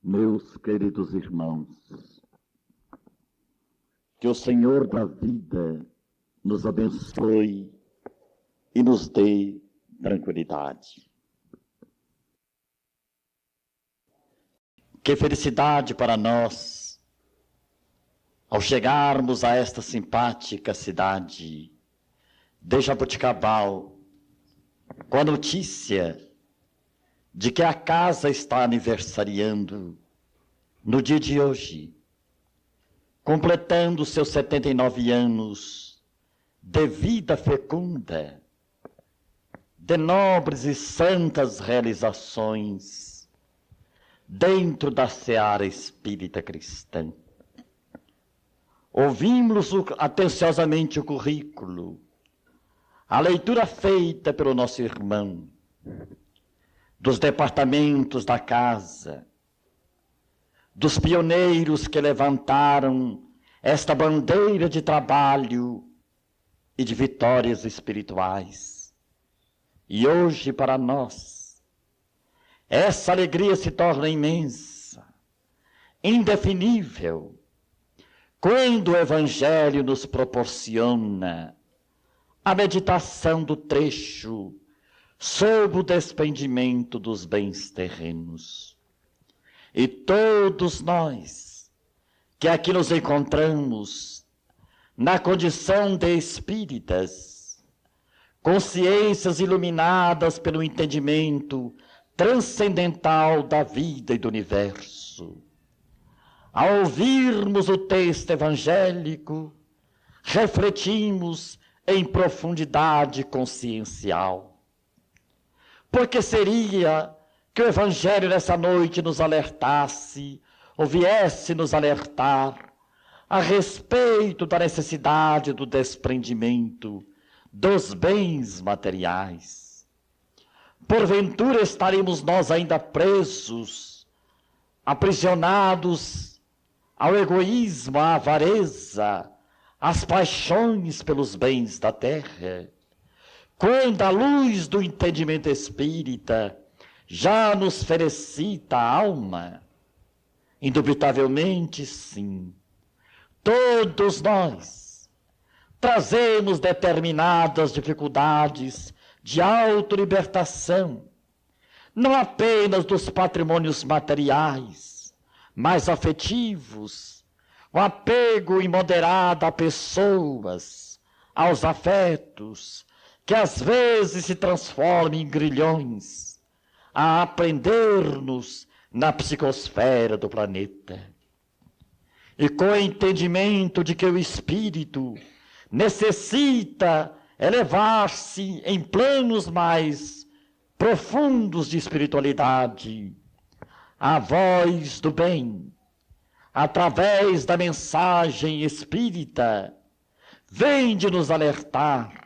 Meus queridos irmãos, que o Senhor da vida nos abençoe e nos dê tranquilidade. Que felicidade para nós, ao chegarmos a esta simpática cidade de Jaboticabal, com a notícia de que a casa está aniversariando no dia de hoje, completando seus 79 anos de vida fecunda, de nobres e santas realizações dentro da seara espírita cristã. Ouvimos atenciosamente o currículo, a leitura feita pelo nosso irmão, dos departamentos da casa, dos pioneiros que levantaram esta bandeira de trabalho e de vitórias espirituais. E hoje, para nós, essa alegria se torna imensa, indefinível, quando o Evangelho nos proporciona a meditação do trecho sob o despendimento dos bens terrenos. E todos nós que aqui nos encontramos na condição de espíritas, consciências iluminadas pelo entendimento transcendental da vida e do universo, ao ouvirmos o texto evangélico, refletimos em profundidade consciencial. Porque seria que o Evangelho nessa noite nos alertasse, ou viesse nos alertar, a respeito da necessidade do desprendimento dos bens materiais. Porventura estaremos nós ainda presos, aprisionados ao egoísmo, à avareza, às paixões pelos bens da terra, quando a luz do entendimento espírita já nos felicita a alma? Indubitavelmente, sim. Todos nós trazemos determinadas dificuldades de autolibertação, não apenas dos patrimônios materiais, mas afetivos, o apego imoderado a pessoas, aos afetos, que às vezes se transforma em grilhões, a aprender-nos na psicosfera do planeta. E com o entendimento de que o espírito necessita elevar-se em planos mais profundos de espiritualidade, a voz do bem, através da mensagem espírita, vem de nos alertar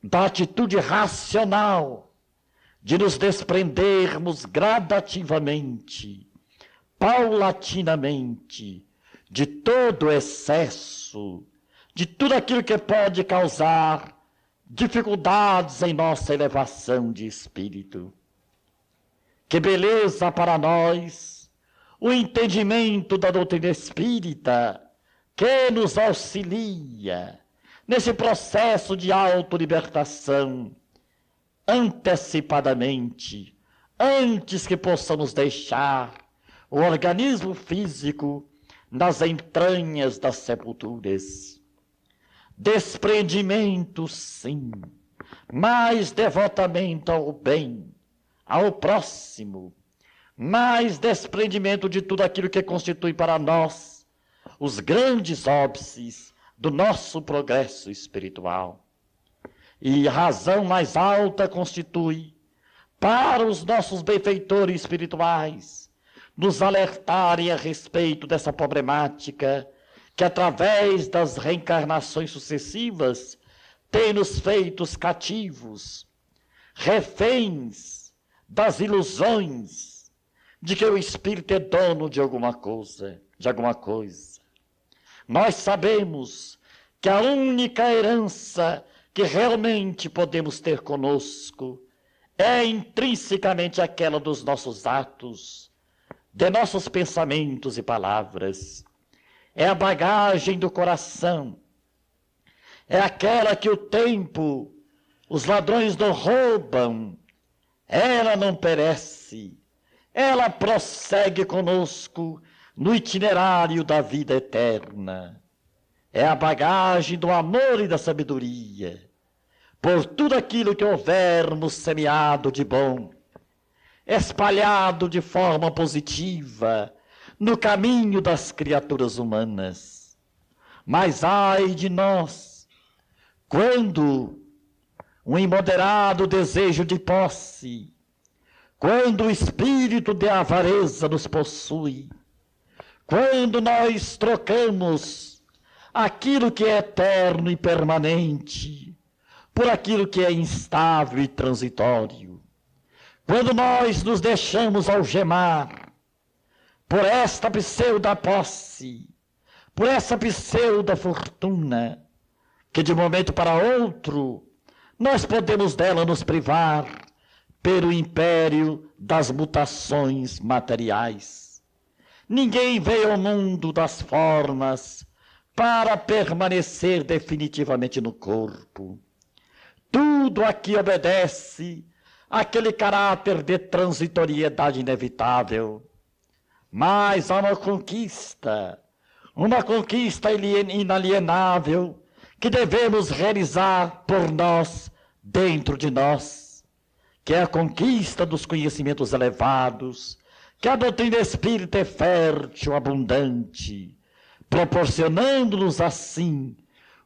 da atitude racional de nos desprendermos gradativamente, paulatinamente, de todo excesso, de tudo aquilo que pode causar dificuldades em nossa elevação de espírito. Que beleza para nós o entendimento da doutrina espírita, que nos auxilia nesse processo de autolibertação, antecipadamente, antes que possamos deixar o organismo físico nas entranhas das sepulturas. Desprendimento, sim, mais devotamente ao bem, ao próximo, mais desprendimento de tudo aquilo que constitui para nós os grandes óbices do nosso progresso espiritual. E a razão mais alta constitui, para os nossos benfeitores espirituais, nos alertarem a respeito dessa problemática que, através das reencarnações sucessivas, tem nos feitos cativos, reféns das ilusões de que o espírito é dono de alguma coisa, Nós sabemos que a única herança que realmente podemos ter conosco é intrinsecamente aquela dos nossos atos, de nossos pensamentos e palavras. É a bagagem do coração. É aquela que o tempo, os ladrões não roubam. Ela não perece. Ela prossegue conosco no itinerário da vida eterna. É a bagagem do amor e da sabedoria. Por tudo aquilo que houvermos semeado de bom, espalhado de forma positiva no caminho das criaturas humanas. Mas ai de nós, quando um imoderado desejo de posse, quando o espírito de avareza nos possui, quando nós trocamos aquilo que é eterno e permanente por aquilo que é instável e transitório, quando nós nos deixamos algemar por esta pseuda posse, por essa pseuda fortuna, que de um momento para outro nós podemos dela nos privar pelo império das mutações materiais. Ninguém veio ao mundo das formas para permanecer definitivamente no corpo. Tudo aqui obedece àquele caráter de transitoriedade inevitável. Mas há uma conquista inalienável que devemos realizar por nós, dentro de nós, que é a conquista dos conhecimentos elevados, que a doutrina espírita é fértil, abundante, proporcionando-nos assim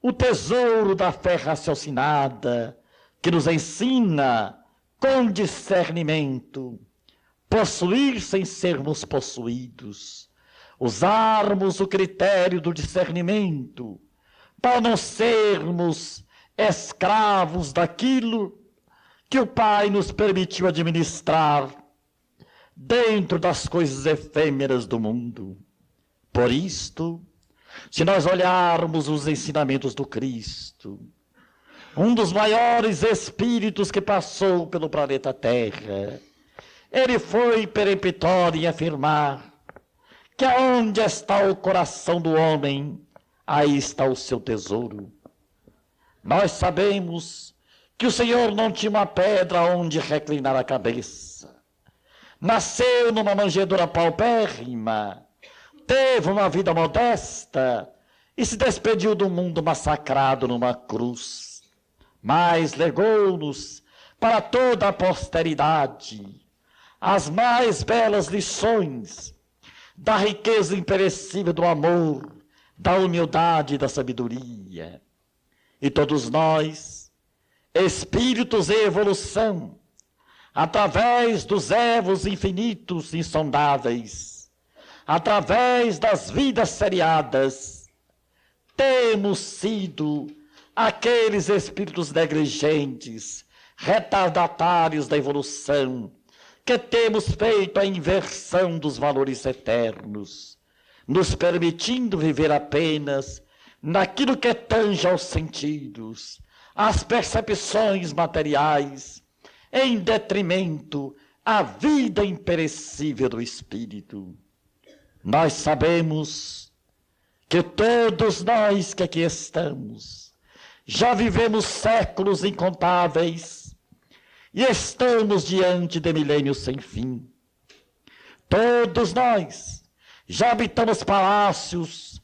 o tesouro da fé raciocinada, que nos ensina com discernimento, possuir sem sermos possuídos, usarmos o critério do discernimento para não sermos escravos daquilo que o Pai nos permitiu administrar dentro das coisas efêmeras do mundo. Por isto, se nós olharmos os ensinamentos do Cristo, um dos maiores espíritos que passou pelo planeta Terra, ele foi peremptório em afirmar que aonde está o coração do homem, aí está o seu tesouro. Nós sabemos que o Senhor não tinha uma pedra onde reclinar a cabeça. Nasceu numa manjedoura paupérrima, teve uma vida modesta e se despediu do mundo massacrado numa cruz. Mas legou-nos para toda a posteridade as mais belas lições da riqueza imperecível do amor, da humildade e da sabedoria. E todos nós, espíritos em evolução, através dos erros infinitos e insondáveis, através das vidas seriadas, temos sido aqueles espíritos negligentes, retardatários da evolução, que temos feito a inversão dos valores eternos, nos permitindo viver apenas naquilo que tange aos sentidos, às percepções materiais, em detrimento à vida imperecível do espírito. Nós sabemos que todos nós que aqui estamos já vivemos séculos incontáveis e estamos diante de milênios sem fim. Todos nós já habitamos palácios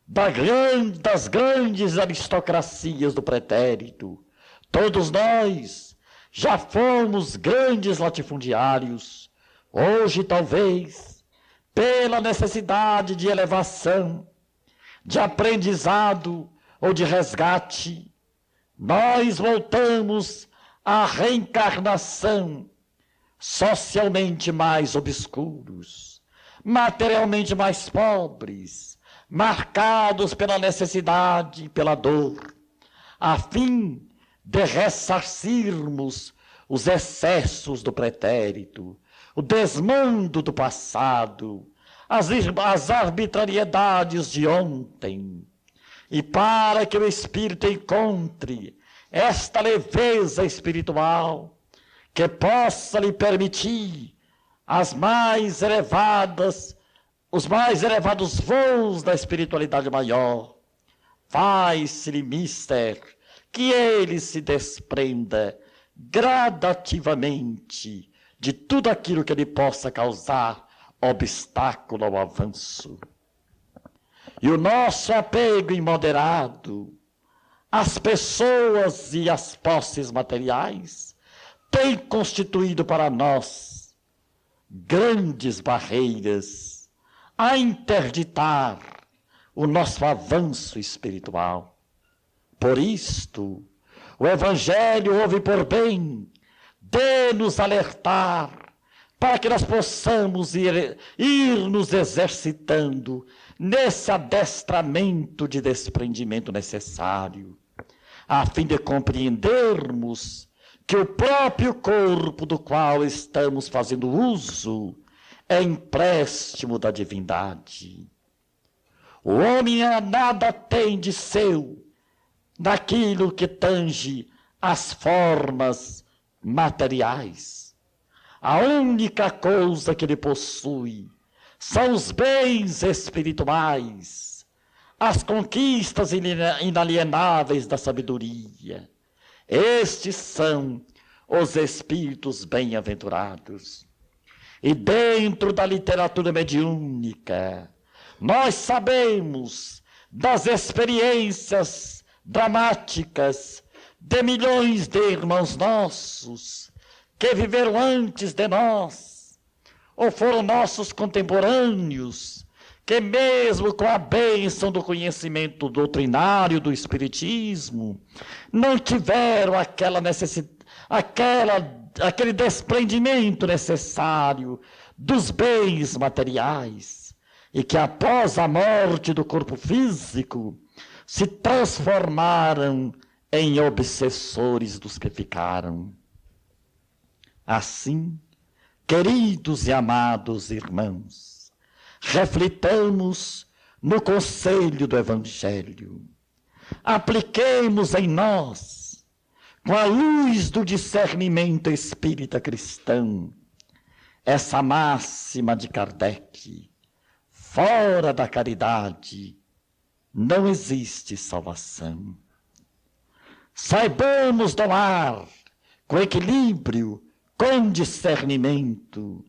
das grandes aristocracias do pretérito. Todos nós já fomos grandes latifundiários. Hoje, talvez, pela necessidade de elevação, de aprendizado ou de resgate, nós voltamos à reencarnação, socialmente mais obscuros, materialmente mais pobres, marcados pela necessidade e pela dor, a fim de ressarcirmos os excessos do pretérito, o desmando do passado, as arbitrariedades de ontem, e para que o espírito encontre esta leveza espiritual que possa lhe permitir os mais elevados voos da espiritualidade maior, faz-se-lhe mister que ele se desprenda gradativamente de tudo aquilo que lhe possa causar obstáculo ao avanço. E o nosso apego imoderado às pessoas e às posses materiais tem constituído para nós grandes barreiras a interditar o nosso avanço espiritual. Por isto, o Evangelho houve por bem de nos alertar para que nós possamos ir nos exercitando nesse adestramento de desprendimento necessário, a fim de compreendermos que o próprio corpo do qual estamos fazendo uso é empréstimo da divindade. O homem nada tem de seu naquilo que tange as formas materiais. A única coisa que ele possui são os bens espirituais, as conquistas inalienáveis da sabedoria. Estes são os espíritos bem-aventurados. E dentro da literatura mediúnica, nós sabemos das experiências dramáticas de milhões de irmãos nossos que viveram antes de nós, ou foram nossos contemporâneos, que mesmo com a bênção do conhecimento doutrinário do Espiritismo, não tiveram aquele desprendimento necessário dos bens materiais, e que após a morte do corpo físico se transformaram em obsessores dos que ficaram. Assim, queridos e amados irmãos, reflitamos no conselho do Evangelho, apliquemos em nós, com a luz do discernimento espírita cristão, essa máxima de Kardec: fora da caridade não existe salvação. Saibamos doar com equilíbrio, com discernimento,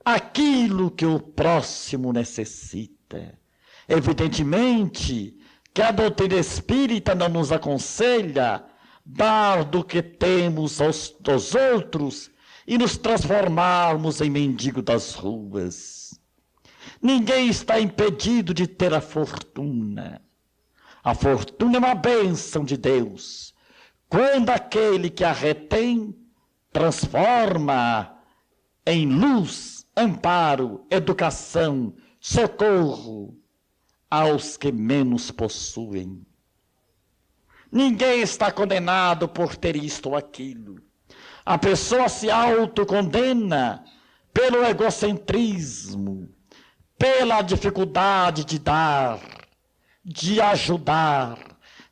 aquilo que o próximo necessita. Evidentemente que a doutrina espírita não nos aconselha dar do que temos aos outros e nos transformarmos em mendigo das ruas. Ninguém está impedido de ter a fortuna. A fortuna é uma bênção de Deus, quando aquele que a retém transforma em luz, amparo, educação, socorro aos que menos possuem. Ninguém está condenado por ter isto ou aquilo. A pessoa se autocondena pelo egocentrismo, pela dificuldade de dar, de ajudar,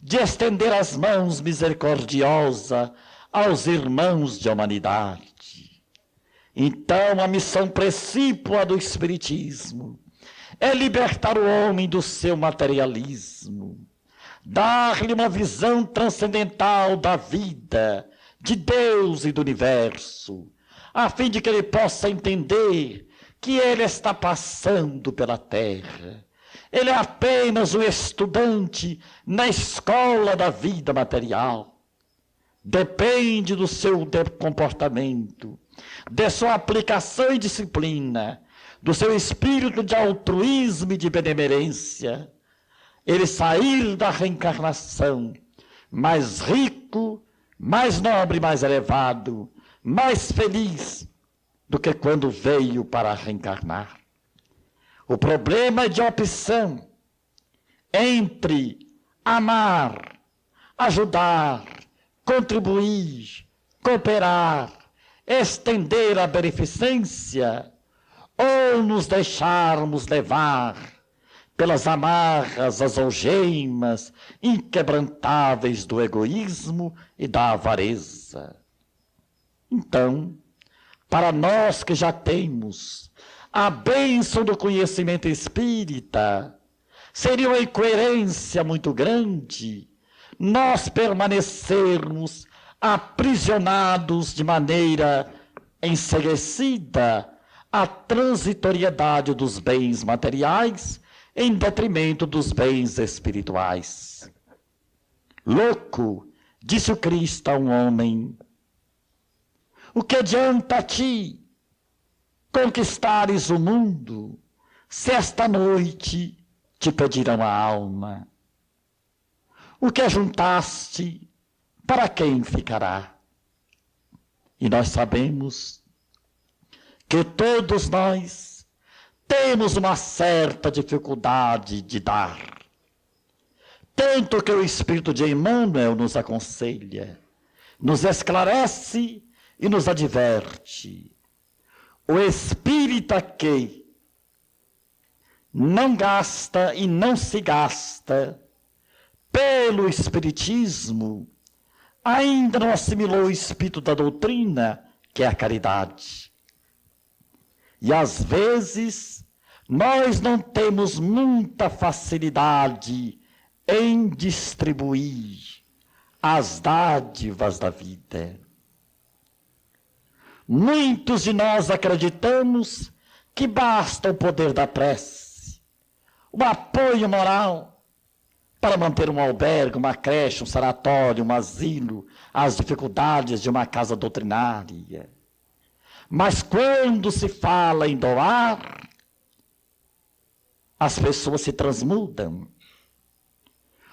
de estender as mãos misericordiosas aos irmãos de humanidade. Então, a missão precípua do Espiritismo é libertar o homem do seu materialismo, dar-lhe uma visão transcendental da vida, de Deus e do universo, a fim de que ele possa entender que ele está passando pela terra. Ele é apenas um estudante na escola da vida material. Depende do seu comportamento, de sua aplicação e disciplina, do seu espírito de altruísmo e de benemerência, ele sair da reencarnação mais rico, mais nobre, mais elevado, mais feliz do que quando veio para reencarnar. O problema é de opção entre amar, ajudar, contribuir, cooperar, estender a beneficência, ou nos deixarmos levar pelas amarras, as algemas inquebrantáveis do egoísmo e da avareza. Então, para nós que já temos a bênção do conhecimento espírita, seria uma incoerência muito grande nós permanecermos aprisionados de maneira enseguecida à transitoriedade dos bens materiais em detrimento dos bens espirituais. Louco, disse o Cristo a um homem, o que adianta a ti conquistares o mundo se esta noite te pedirão a alma? O que ajuntaste, para quem ficará? E nós sabemos que todos nós temos uma certa dificuldade de dar. Tanto que o Espírito de Emmanuel nos aconselha, nos esclarece e nos adverte. O espírita que não gasta e não se gasta pelo espiritismo, ainda não assimilou o espírito da doutrina, que é a caridade. E às vezes nós não temos muita facilidade em distribuir as dádivas da vida. Muitos de nós acreditamos que basta o poder da prece, o apoio moral para manter um albergue, uma creche, um sanatório, um asilo, as dificuldades de uma casa doutrinária. Mas quando se fala em doar, as pessoas se transmudam.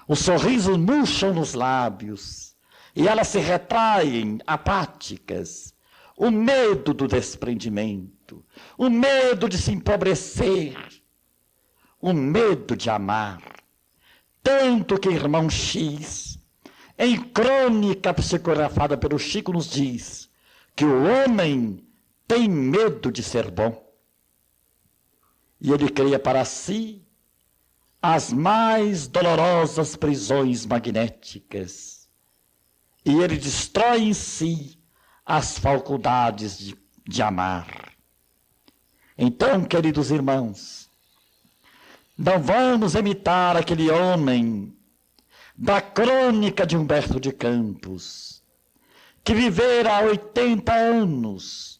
Os sorrisos murcham nos lábios e elas se retraem apáticas. O medo do desprendimento, o medo de se empobrecer, o medo de amar. Tanto que irmão X, em crônica psicografada pelo Chico, nos diz que o homem tem medo de ser bom. E ele cria para si as mais dolorosas prisões magnéticas. E ele destrói em si as faculdades de amar. Então, queridos irmãos, não vamos imitar aquele homem da crônica de Humberto de Campos, que vivera há 80 anos,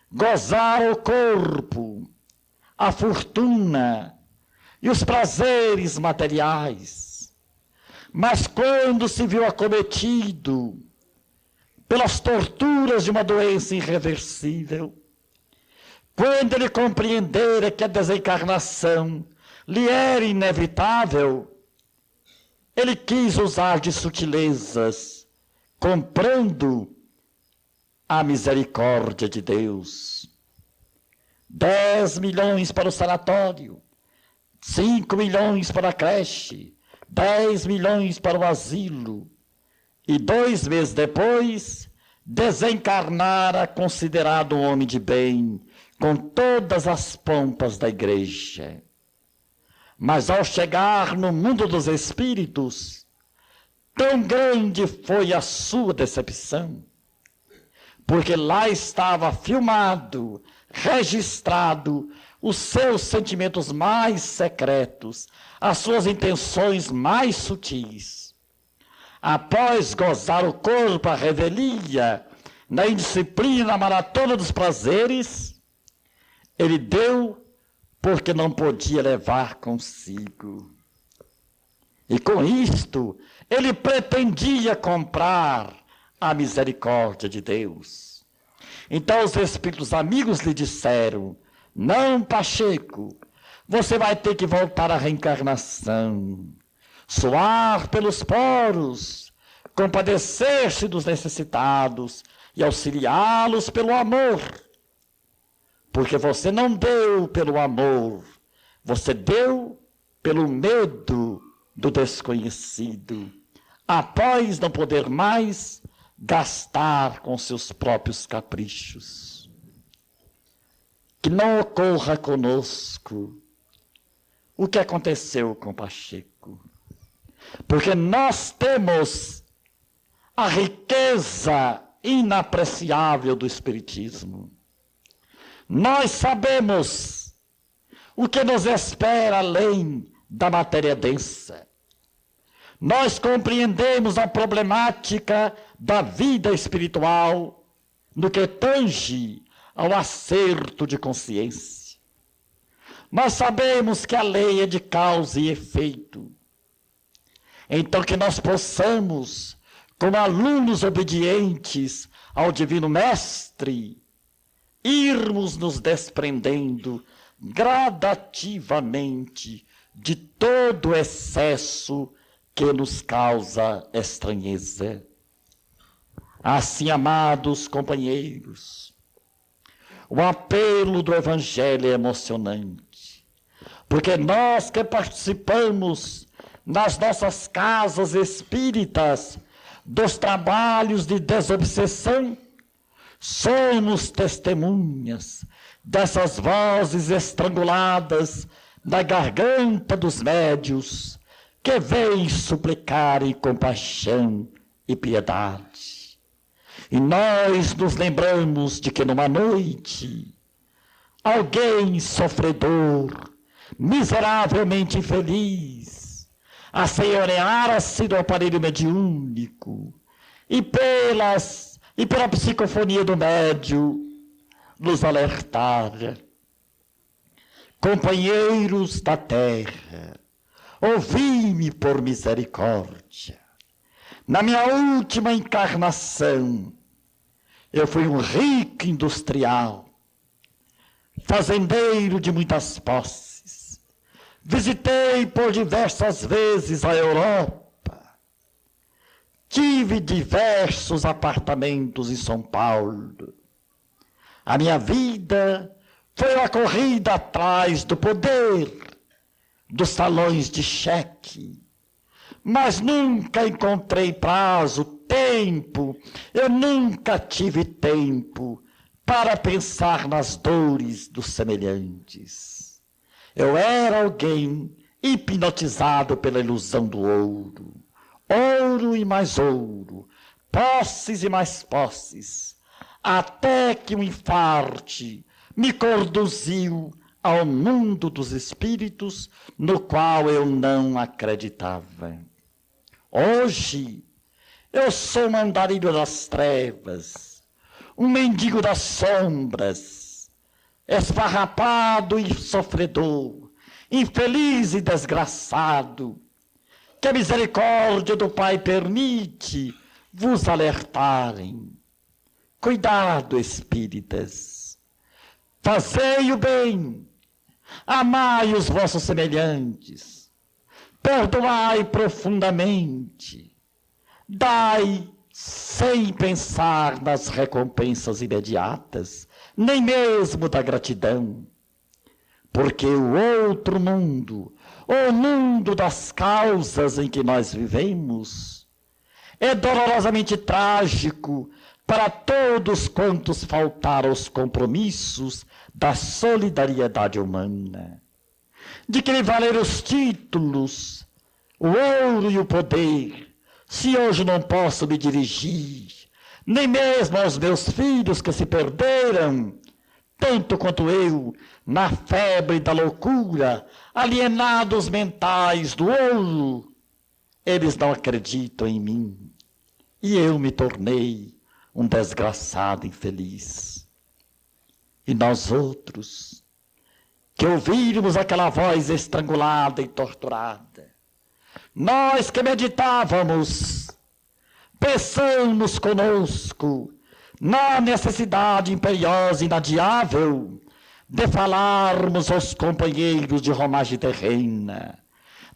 gozara o corpo, a fortuna e os prazeres materiais, mas quando se viu acometido pelas torturas de uma doença irreversível, quando ele compreendera que a desencarnação lhe era inevitável, ele quis usar de sutilezas, comprando a misericórdia de Deus. 10 milhões para o sanatório, 5 milhões para a creche, 10 milhões para o asilo, e 2 meses depois, desencarnara considerado um homem de bem, com todas as pompas da igreja. Mas ao chegar no mundo dos espíritos, tão grande foi a sua decepção, porque lá estava filmado, registrado, os seus sentimentos mais secretos, as suas intenções mais sutis. Após gozar o corpo, a revelia, na indisciplina, na maratona dos prazeres, ele deu porque não podia levar consigo. E com isto, ele pretendia comprar a misericórdia de Deus. Então os espíritos amigos lhe disseram: não, Pacheco, você vai ter que voltar à reencarnação, suar pelos poros, compadecer-se dos necessitados e auxiliá-los pelo amor. Porque você não deu pelo amor, você deu pelo medo do desconhecido, após não poder mais gastar com seus próprios caprichos. Que não ocorra conosco o que aconteceu com Pacheco, porque nós temos a riqueza inapreciável do Espiritismo. Nós sabemos o que nos espera além da matéria densa. Nós compreendemos a problemática da vida espiritual no que tange ao acerto de consciência. Nós sabemos que a lei é de causa e efeito. Então que nós possamos, como alunos obedientes ao Divino Mestre, irmos nos desprendendo gradativamente de todo o excesso que nos causa estranheza. Assim, amados companheiros, o apelo do Evangelho é emocionante, porque nós que participamos nas nossas casas espíritas dos trabalhos de desobsessão, somos testemunhas dessas vozes estranguladas na garganta dos médios que vêm suplicarem compaixão e piedade. E nós nos lembramos de que numa noite, alguém sofredor, miseravelmente infeliz, assenhoreara-se do aparelho mediúnico e pela psicofonia do médio nos alertara: companheiros da terra, ouvi-me por misericórdia. Na minha última encarnação, eu fui um rico industrial, fazendeiro de muitas posses. Visitei por diversas vezes a Europa. Tive diversos apartamentos em São Paulo. A minha vida foi uma corrida atrás do poder, dos salões de cheque. Mas nunca encontrei prazo, tempo, eu nunca tive tempo para pensar nas dores dos semelhantes. Eu era alguém hipnotizado pela ilusão do ouro. Ouro e mais ouro, posses e mais posses, até que um infarte me conduziu ao mundo dos espíritos, no qual eu não acreditava. Hoje, eu sou um andarilho das trevas, um mendigo das sombras, esfarrapado e sofredor, infeliz e desgraçado, que a misericórdia do Pai permite vos alertarem. Cuidado, espíritas, fazei o bem, amai os vossos semelhantes, perdoai profundamente, dai sem pensar nas recompensas imediatas, nem mesmo da gratidão, porque o outro mundo, o mundo das causas em que nós vivemos, é dolorosamente trágico para todos quantos faltaram aos compromissos da solidariedade humana. De que lhe valer os títulos, o ouro e o poder, se hoje não posso me dirigir, nem mesmo aos meus filhos que se perderam, tanto quanto eu, na febre da loucura, alienados mentais do ouro, eles não acreditam em mim, e eu me tornei um desgraçado infeliz. E nós outros, que ouvíamos aquela voz estrangulada e torturada, nós que meditávamos, pensamos conosco na necessidade imperiosa e inadiável de falarmos aos companheiros de romagem terrena,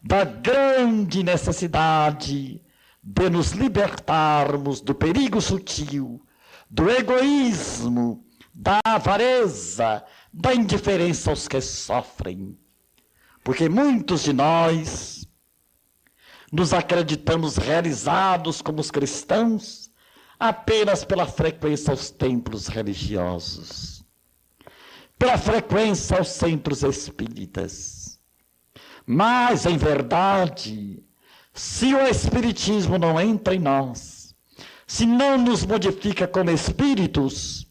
da grande necessidade de nos libertarmos do perigo sutil, do egoísmo, da avareza, da indiferença aos que sofrem. Porque muitos de nós nos acreditamos realizados como os cristãos apenas pela frequência aos templos religiosos, pela frequência aos centros espíritas. Mas, em verdade, se o Espiritismo não entra em nós, se não nos modifica como espíritos,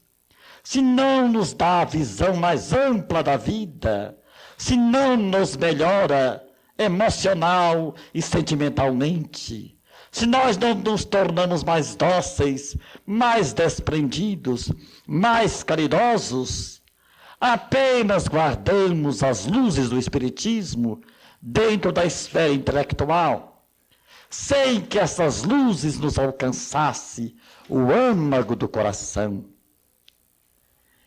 se não nos dá a visão mais ampla da vida, se não nos melhora emocional e sentimentalmente, se nós não nos tornamos mais dóceis, mais desprendidos, mais caridosos, apenas guardamos as luzes do Espiritismo dentro da esfera intelectual, sem que essas luzes nos alcançasse o âmago do coração.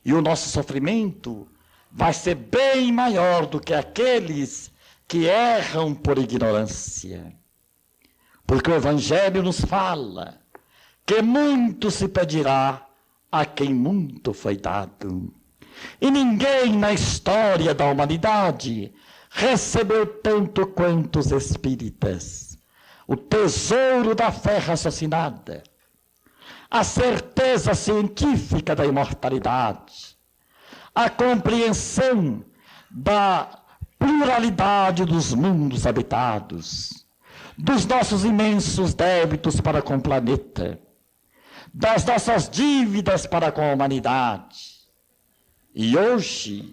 E o nosso sofrimento vai ser bem maior do que aqueles que erram por ignorância. Porque o Evangelho nos fala que muito se pedirá a quem muito foi dado. E ninguém na história da humanidade recebeu tanto quanto os espíritas o tesouro da fé raciocinada, a certeza científica da imortalidade, a compreensão da pluralidade dos mundos habitados, dos nossos imensos débitos para com o planeta, das nossas dívidas para com a humanidade. E hoje,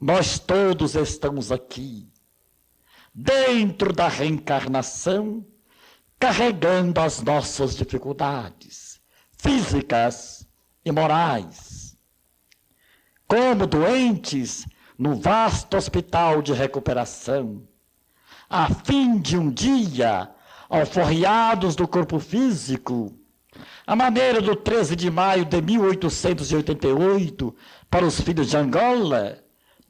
nós todos estamos aqui, dentro da reencarnação, carregando as nossas dificuldades físicas e morais, como doentes no vasto hospital de recuperação, a fim de um dia, alforriados do corpo físico, à maneira do 13 de maio de 1888, para os filhos de Angola,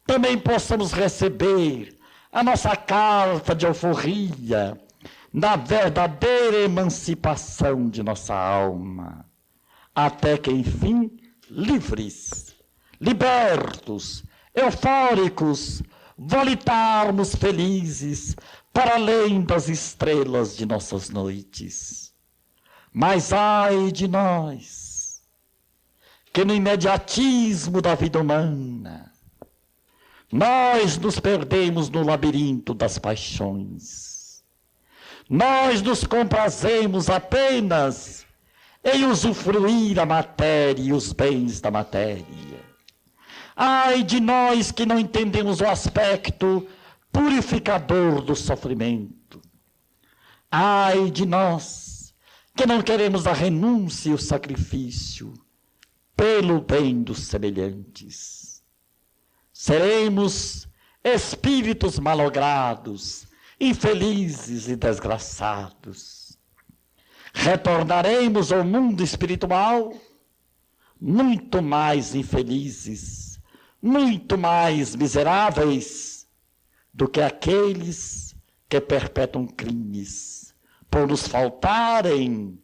também possamos receber a nossa carta de alforria na verdadeira emancipação de nossa alma, até que, enfim, livres, libertos, eufóricos, volitarmos felizes para além das estrelas de nossas noites. Mas ai de nós, que no imediatismo da vida humana, nós nos perdemos no labirinto das paixões. Nós nos comprazemos apenas em usufruir a matéria e os bens da matéria. Ai de nós que não entendemos o aspecto purificador do sofrimento. Ai de nós que não queremos a renúncia e o sacrifício pelo bem dos semelhantes. Seremos espíritos malogrados, infelizes e desgraçados. Retornaremos ao mundo espiritual muito mais infelizes, muito mais miseráveis do que aqueles que perpetram crimes, por nos faltarem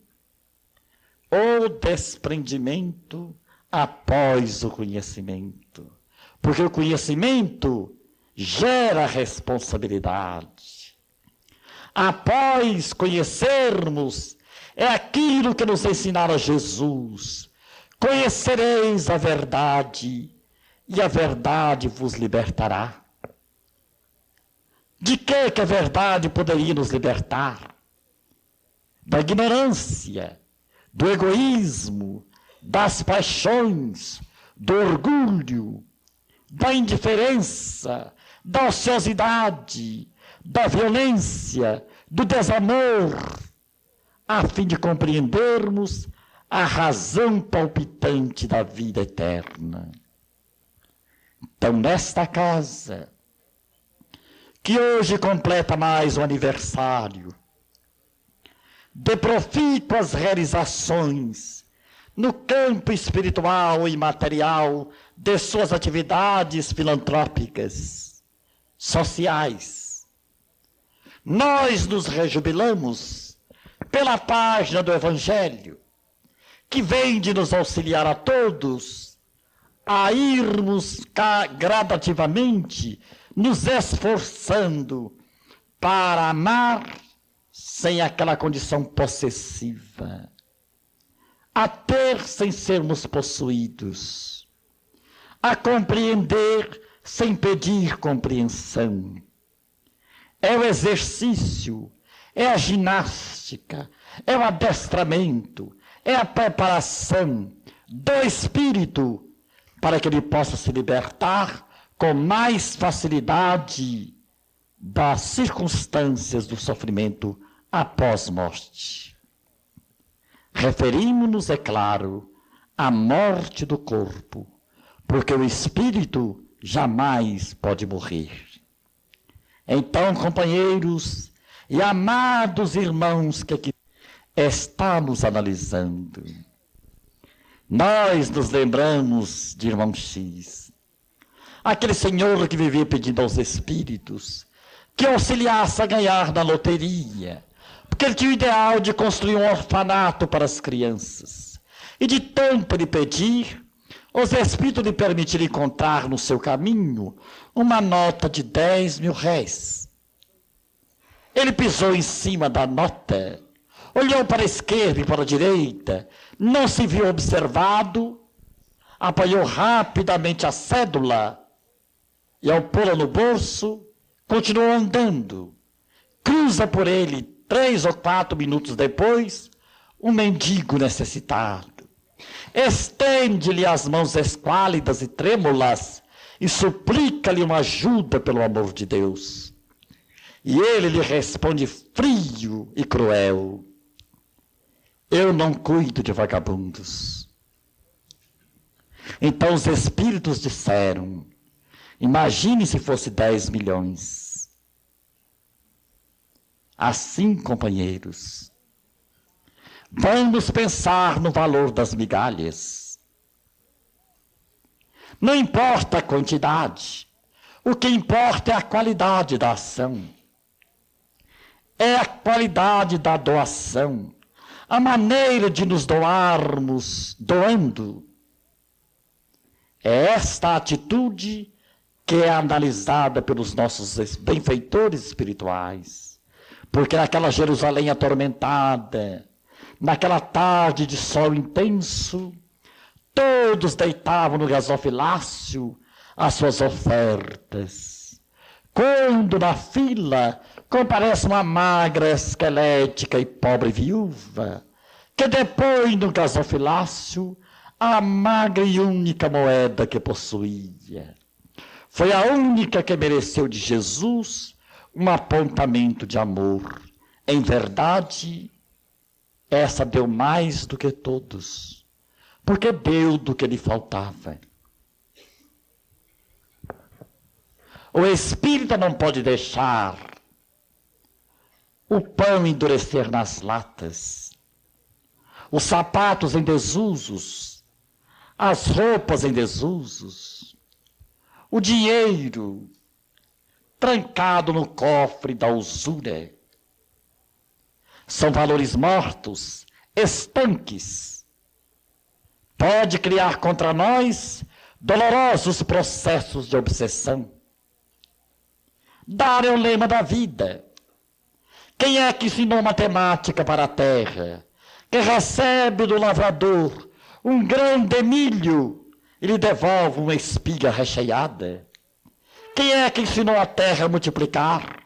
o desprendimento após o conhecimento. Porque o conhecimento gera responsabilidade. Após conhecermos, é aquilo que nos ensinara Jesus: conhecereis a verdade, e a verdade vos libertará. De que a verdade poderia nos libertar? Da ignorância, do egoísmo, das paixões, do orgulho, da indiferença, da ociosidade, da violência, do desamor, a fim de compreendermos a razão palpitante da vida eterna. Então, nesta casa, que hoje completa mais um aniversário de profícuas realizações no campo espiritual e material de suas atividades filantrópicas, sociais, nós nos rejubilamos pela página do Evangelho, que vem de nos auxiliar a todos a irmos gradativamente nos esforçando para amar sem aquela condição possessiva, a ter sem sermos possuídos, a compreender sem pedir compreensão. É o exercício, é a ginástica, é o adestramento, é a preparação do espírito para que ele possa se libertar com mais facilidade das circunstâncias do sofrimento após morte. Referimos-nos, é claro, à morte do corpo, porque o espírito jamais pode morrer. Então, companheiros e amados irmãos que aqui estamos analisando, nós nos lembramos de irmão X, aquele senhor que vivia pedindo aos espíritos que auxiliasse a ganhar na loteria, porque ele tinha o ideal de construir um orfanato para as crianças. E de tanto lhe pedir, os espíritos lhe permitiram encontrar no seu caminho uma nota de 10 mil réis. Ele pisou em cima da nota, olhou para a esquerda e para a direita, não se viu observado, apanhou rapidamente a cédula e, ao pô-la no bolso, continuou andando. Cruza por ele 3 ou 4 minutos depois um mendigo necessitado. Estende-lhe as mãos esquálidas e trêmulas e suplica-lhe uma ajuda pelo amor de Deus. E ele lhe responde frio e cruel: eu não cuido de vagabundos. Então os espíritos disseram: imagine se fosse 10 milhões. Assim, companheiros, vamos pensar no valor das migalhas. Não importa a quantidade, o que importa é a qualidade da ação. É a qualidade da doação, a maneira de nos doarmos doando. É esta atitude que é analisada pelos nossos benfeitores espirituais. Porque naquela Jerusalém atormentada, naquela tarde de sol intenso, todos deitavam no gasofilácio as suas ofertas. Quando na fila comparece uma magra, esquelética e pobre viúva, que depõe no gasofilácio a magra e única moeda que possuía. Foi a única que mereceu de Jesus um apontamento de amor. Em verdade, essa deu mais do que todos, porque deu do que lhe faltava. O espírita não pode deixar o pão endurecer nas latas, os sapatos em desusos, as roupas em desusos, o dinheiro trancado no cofre da usura. São valores mortos, estanques. Pode criar contra nós dolorosos processos de obsessão. Dar é o lema da vida. Quem é que ensinou matemática para a terra? Que recebe do lavrador um grão de milho e lhe devolve uma espiga recheada? Quem é que ensinou a terra a multiplicar?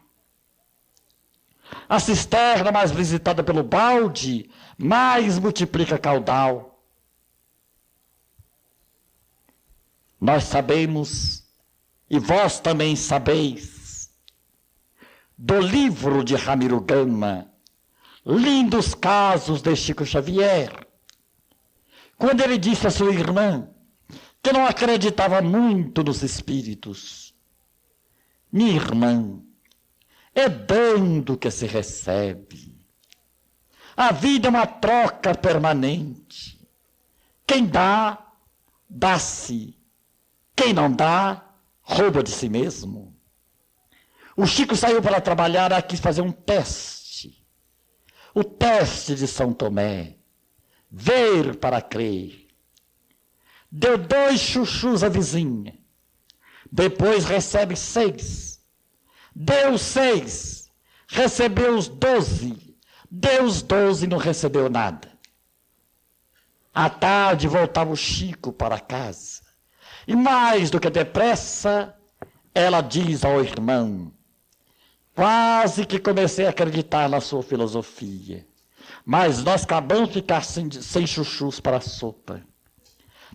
A cisterna mais visitada pelo balde, mais multiplica caudal. Nós sabemos, e vós também sabeis, do livro de Ramiro Gama, lindos casos de Chico Xavier, quando ele disse à sua irmã, que não acreditava muito nos espíritos: minha irmã, é dando que se recebe. A vida é uma troca permanente. Quem dá, dá-se. Quem não dá, rouba de si mesmo. O Chico saiu para trabalhar e quis fazer um teste. O teste de São Tomé. Ver para crer. Deu 2 chuchus à vizinha. Depois recebe 6. Deu 6. Recebeu os 12. Deu os 12 e não recebeu nada. À tarde voltava o Chico para casa. E mais do que depressa, ela diz ao irmão: quase que comecei a acreditar na sua filosofia. Mas nós acabamos de ficar sem chuchus para a sopa.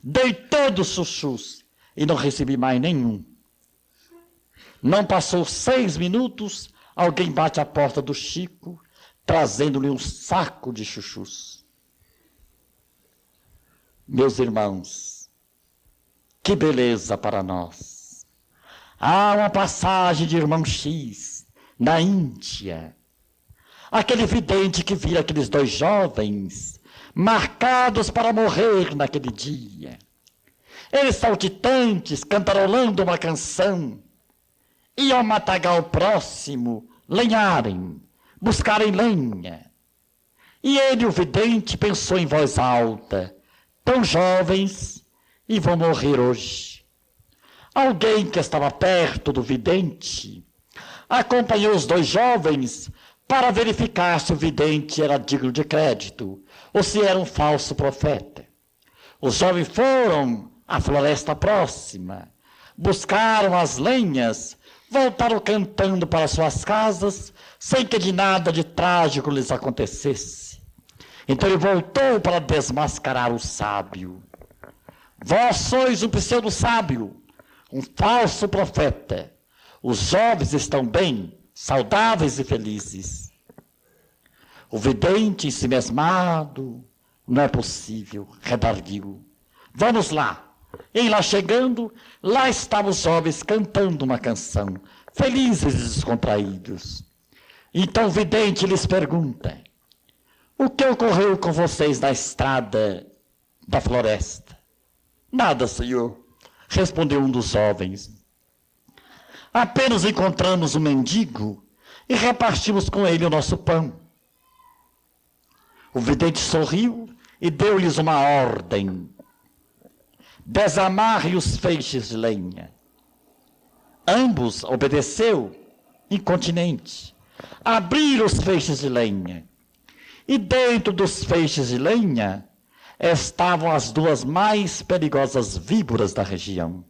Dei todos os chuchus e não recebi mais nenhum. Não passou 6 minutos, alguém bate à porta do Chico, trazendo-lhe um saco de chuchus. Meus irmãos, que beleza para nós. Há uma passagem de irmão X, na Índia. Aquele vidente que vira aqueles 2 jovens, marcados para morrer naquele dia. Eles saltitantes, cantarolando uma canção, iam matagal próximo, lenharem, buscarem lenha. E ele, o vidente, pensou em voz alta, tão jovens e vão morrer hoje. Alguém que estava perto do vidente acompanhou os 2 jovens para verificar se o vidente era digno de crédito ou se era um falso profeta. Os jovens foram à floresta próxima, buscaram as lenhas, voltaram cantando para suas casas, sem que de nada de trágico lhes acontecesse. Então ele voltou para desmascarar o sábio. Vós sois um pseudo-sábio, um falso profeta. Os jovens estão bem, saudáveis e felizes. O vidente, ensimesmado, não é possível, redarguiu. Vamos lá. E lá chegando, lá estavam os jovens cantando uma canção, felizes e descontraídos. Então o vidente lhes pergunta: o que ocorreu com vocês na estrada da floresta? Nada, senhor, respondeu um dos jovens. Apenas encontramos um mendigo e repartimos com ele o nosso pão. O vidente sorriu e deu-lhes uma ordem: desamarre os feixes de lenha. Ambos obedeceu, incontinente. Abriram os feixes de lenha. E dentro dos feixes de lenha estavam as 2 mais perigosas víboras da região.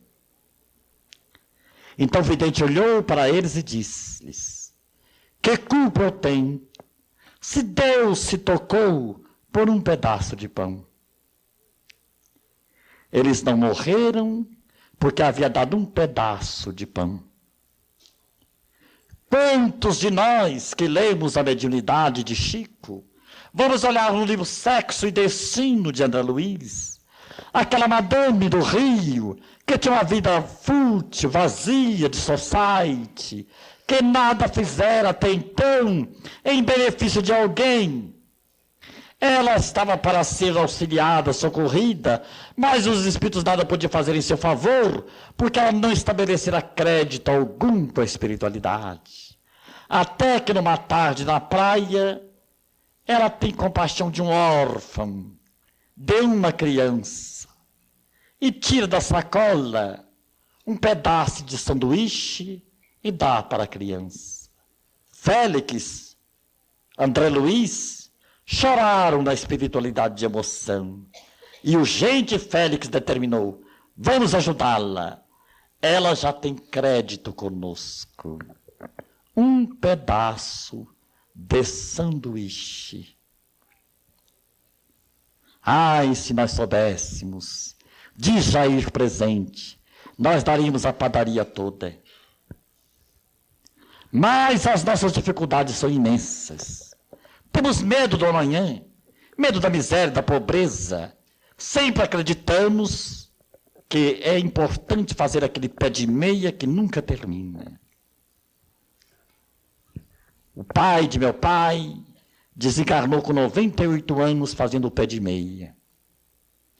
Então o vidente olhou para eles e disse-lhes: que culpa eu tenho se Deus se tocou por um pedaço de pão? Eles não morreram porque havia dado um pedaço de pão. Quantos de nós que lemos a mediunidade de Chico, vamos olhar no livro Sexo e Destino de André Luiz, aquela madame do Rio, que tinha uma vida fútil, vazia de society, que nada fizera até então em benefício de alguém. Ela estava para ser auxiliada, socorrida, mas os espíritos nada podiam fazer em seu favor, porque ela não estabelecera crédito algum com a espiritualidade. Até que numa tarde na praia, ela tem compaixão de um órfão, de uma criança, e tira da sacola um pedaço de sanduíche e dá para a criança. Félix, André Luiz, choraram na espiritualidade de emoção. E o gentil Félix determinou: vamos ajudá-la. Ela já tem crédito conosco. Um pedaço de sanduíche. Ai, se nós soubéssemos, diz Jair presente, nós daríamos a padaria toda. Mas as nossas dificuldades são imensas. Temos medo do amanhã, medo da miséria, da pobreza. Sempre acreditamos que é importante fazer aquele pé de meia que nunca termina. O pai de meu pai desencarnou com 98 anos fazendo o pé de meia.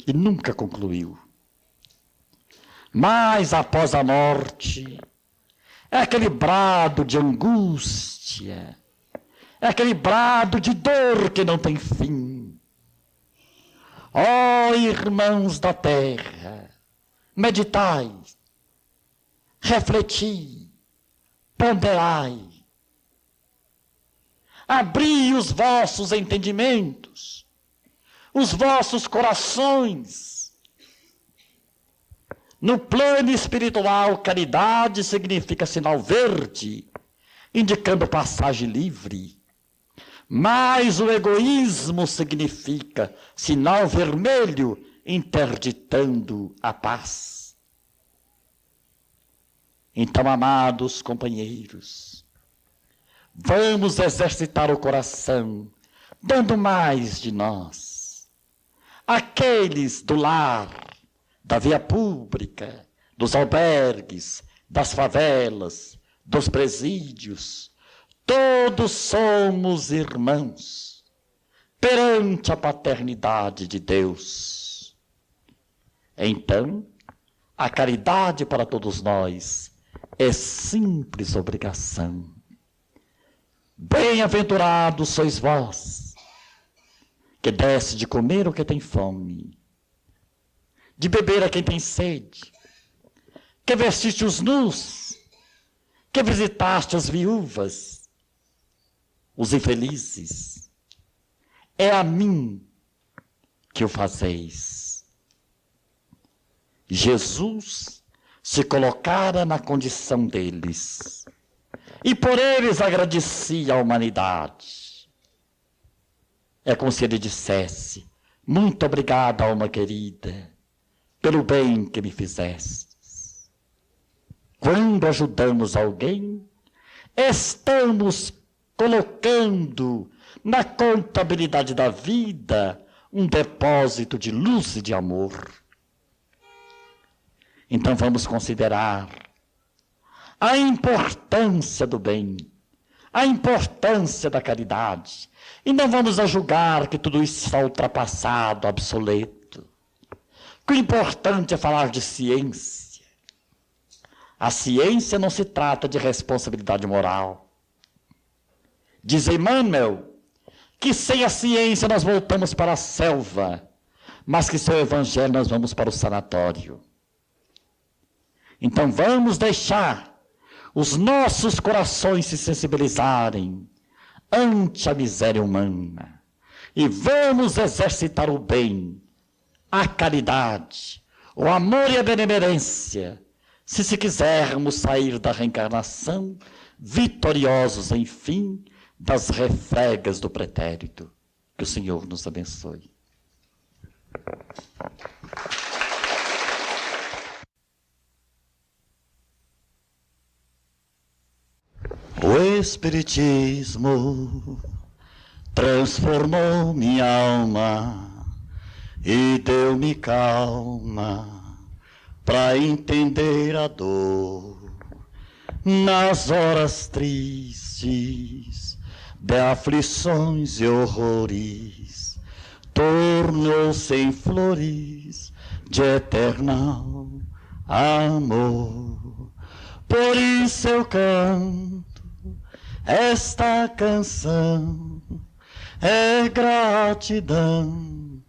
E nunca concluiu. Mas após a morte, é aquele brado de angústia, é aquele brado de dor que não tem fim. Ó irmãos da terra, meditai, refleti, ponderai, abri os vossos entendimentos, os vossos corações. No plano espiritual, caridade significa sinal verde, indicando passagem livre. mais o egoísmo significa sinal vermelho interditando a paz. Então, amados companheiros, vamos exercitar o coração, dando mais de nós. Aqueles do lar, da via pública, dos albergues, das favelas, dos presídios, todos somos irmãos perante a paternidade de Deus. Então, a caridade para todos nós é simples obrigação. Bem-aventurados sois vós, que deste de comer a quem tem fome, de beber a quem tem sede, que vestiste os nus, que visitaste as viúvas, os infelizes. É a mim que o fazeis. Jesus se colocara na condição deles e por eles agradecia a humanidade. É como se ele dissesse: muito obrigado, alma querida, pelo bem que me fizestes. Quando ajudamos alguém, estamos colocando na contabilidade da vida um depósito de luz e de amor. Então vamos considerar a importância do bem, a importância da caridade, e não vamos a julgar que tudo isso está ultrapassado, obsoleto. O importante é falar de ciência. A ciência não se trata de responsabilidade moral. Diz Emmanuel que sem a ciência nós voltamos para a selva, mas que sem o evangelho nós vamos para o sanatório. Então vamos deixar os nossos corações se sensibilizarem ante a miséria humana e vamos exercitar o bem, a caridade, o amor e a benemerência, se quisermos sair da reencarnação vitoriosos, enfim, das refregas do pretérito. Que o Senhor nos abençoe. O Espiritismo transformou minha alma e deu-me calma para entender a dor nas horas tristes de aflições e horrores. Tornou-se em flores de eternal amor. Por isso eu canto esta canção, é gratidão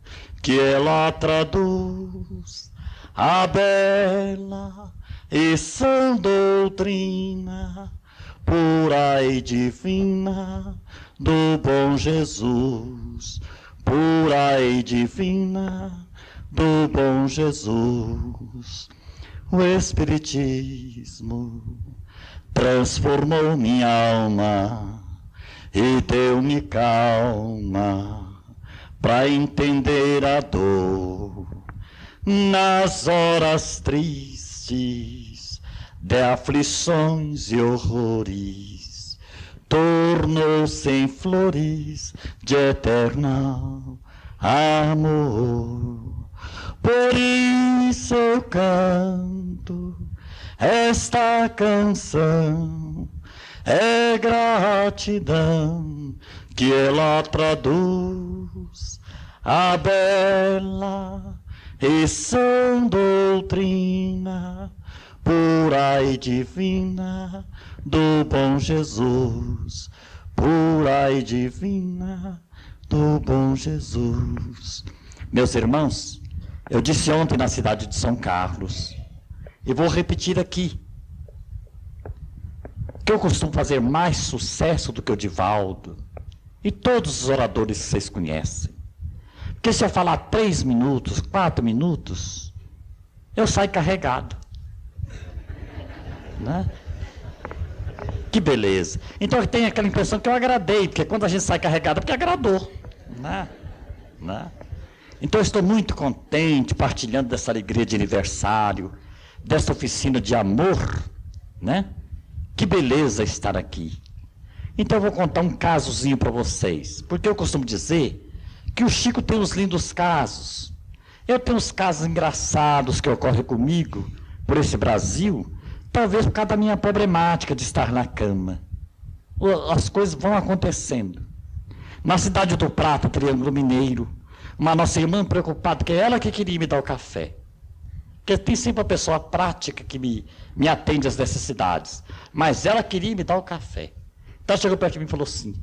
que ela traduz a bela e sã doutrina pura e divina do bom Jesus, pura e divina do bom Jesus. O Espiritismo transformou minha alma e deu-me calma para entender a dor nas horas tristes de aflições e horrores. Tornou-se em flores de eternal amor. Por isso eu canto esta canção, é gratidão que ela traduz a bela e sã doutrina pura e divina do bom Jesus, pura e divina do bom Jesus. Meus irmãos, eu disse ontem na cidade de São Carlos, e vou repetir aqui, que eu costumo fazer mais sucesso do que o Divaldo e todos os oradores que vocês conhecem. Porque se eu falar 3 minutos, 4 minutos, eu saio carregado. Né? Que beleza. Então tem aquela impressão que eu agradei, porque quando a gente sai carregado, é porque agradou. Né? Né? Então eu estou muito contente partilhando dessa alegria de aniversário, dessa oficina de amor, né? Que beleza estar aqui. Então eu vou contar um casozinho para vocês, porque eu costumo dizer que o Chico tem uns lindos casos. Eu tenho uns casos engraçados que ocorrem comigo por esse Brasil, talvez por causa da minha problemática de estar na cama. As coisas vão acontecendo. Na cidade do Prata, Triângulo Mineiro, uma nossa irmã preocupada, que é ela que queria me dar o café. Porque tem sempre uma pessoa prática que me atende às necessidades. Mas ela queria me dar o café. Então ela chegou perto de mim e falou assim: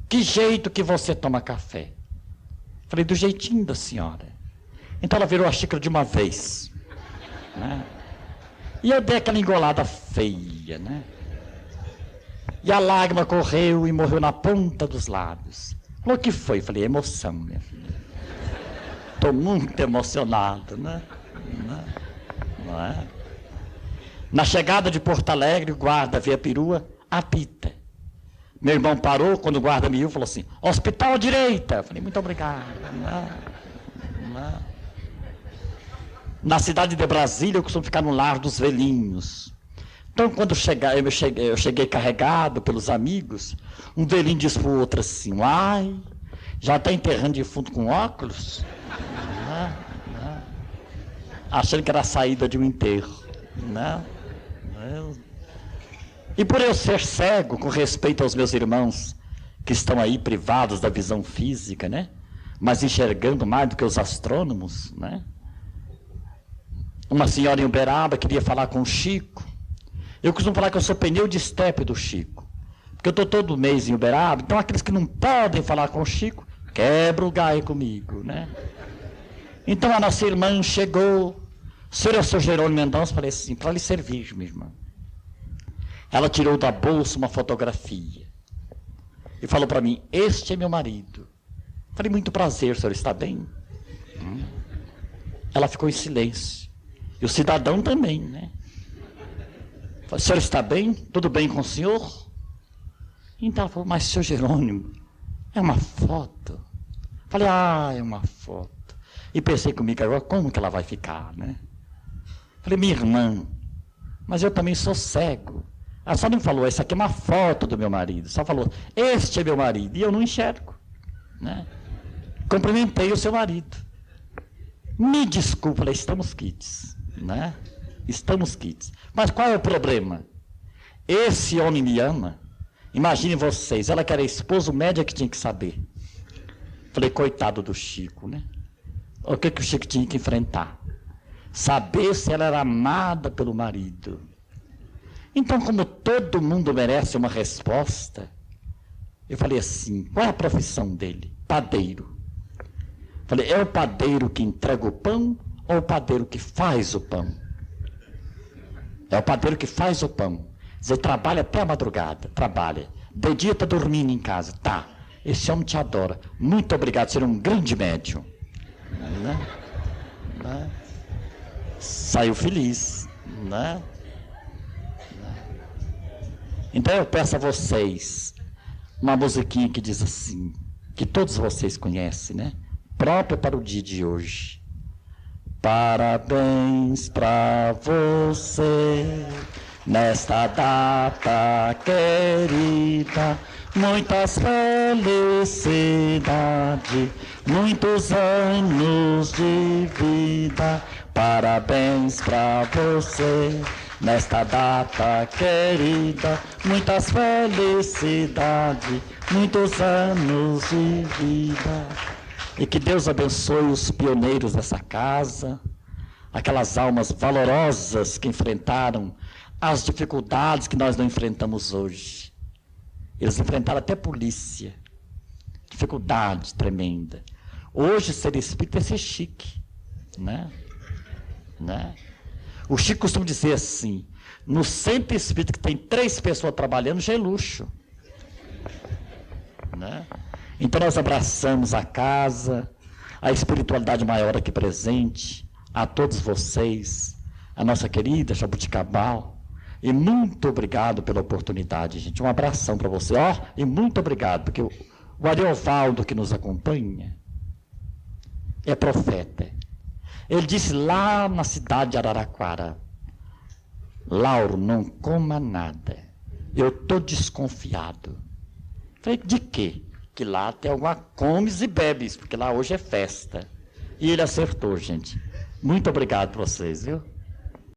que jeito que você toma café? Falei: do jeitinho da senhora. Então ela virou a xícara de uma vez. Né? E eu dei aquela engolada feia, né? E a lágrima correu e morreu na ponta dos lábios. Falou: o que foi? Falei: emoção, minha filha. Estou muito emocionado, né? Não é? Na chegada de Porto Alegre, o guarda vê a perua, apita. Meu irmão parou, quando o guarda me viu, falou assim: hospital à direita. Eu falei: muito obrigado. Não. Na cidade de Brasília, eu costumo ficar no lar dos velhinhos. Então, quando eu cheguei carregado pelos amigos, um velhinho disse para o outro assim: ai, já está enterrando defunto com óculos? Achando que era a saída de um enterro. Não. E por eu ser cego, com respeito aos meus irmãos, que estão aí privados da visão física, né? Mas enxergando mais do que os astrônomos, né? Uma senhora em Uberaba queria falar com o Chico. Eu costumo falar que eu sou pneu de estepe do Chico, porque eu estou todo mês em Uberaba, então aqueles que não podem falar com o Chico, quebra o galho comigo, né? Então a nossa irmã chegou: o senhor é o seu Jerônimo Mendonça? Falei assim: para lhe servir, minha irmã. Ela tirou da bolsa uma fotografia e falou para mim: este é meu marido. Falei: muito prazer, o senhor está bem? Ela ficou em silêncio. E o cidadão também, né? Falei: o senhor está bem? Tudo bem com o senhor? Então ela falou: mas, senhor Jerônimo, é uma foto. Falei: ah, é uma foto. E pensei comigo: agora como que ela vai ficar, né? Falei: minha irmã, mas eu também sou cego. Ela só não falou: essa aqui é uma foto do meu marido. Só falou: este é meu marido. E eu não enxergo, né? Cumprimentei o seu marido. Me desculpa, falei: estamos quites, né? Estamos quites. Mas qual é o problema? Esse homem me ama. Imaginem vocês, ela que era esposo média que tinha que saber. Falei: coitado do Chico, né? O que o Chico tinha que enfrentar? Saber se ela era amada pelo marido. Então, como todo mundo merece uma resposta, eu falei assim: qual é a profissão dele? Padeiro. Falei: é o padeiro que entrega o pão ou o padeiro que faz o pão? É o padeiro que faz o pão. Quer dizer, trabalha até a madrugada, trabalha. De dia está dormindo em casa. Tá, esse homem te adora. Muito obrigado, você é um grande médium. Né? Saiu feliz, né? Então eu peço a vocês uma musiquinha que diz assim, que todos vocês conhecem, né? Própria para o dia de hoje. Parabéns para você nesta data querida, muitas felicidades, muitos anos de vida. Parabéns para você nesta data querida, muitas felicidades, muitos anos de vida. E que Deus abençoe os pioneiros dessa casa, aquelas almas valorosas que enfrentaram as dificuldades que nós não enfrentamos hoje. Eles enfrentaram até polícia, dificuldade tremenda. Hoje ser espírita é ser chique, né? O Chico costuma dizer assim: no centro espírita que tem 3 pessoas trabalhando já é luxo, né? Então nós abraçamos a casa, a espiritualidade maior aqui presente, a todos vocês, a nossa querida Jabuticabal, E muito obrigado pela oportunidade, gente. Um abração para você. Ó, e muito obrigado, porque o Ariovaldo que nos acompanha é profeta. Ele disse lá na cidade de Araraquara: Lauro, não coma nada. Eu estou desconfiado. Falei, de quê? Que lá tem alguma comes e bebes, porque lá hoje é festa. E ele acertou, gente. Muito obrigado para vocês, viu?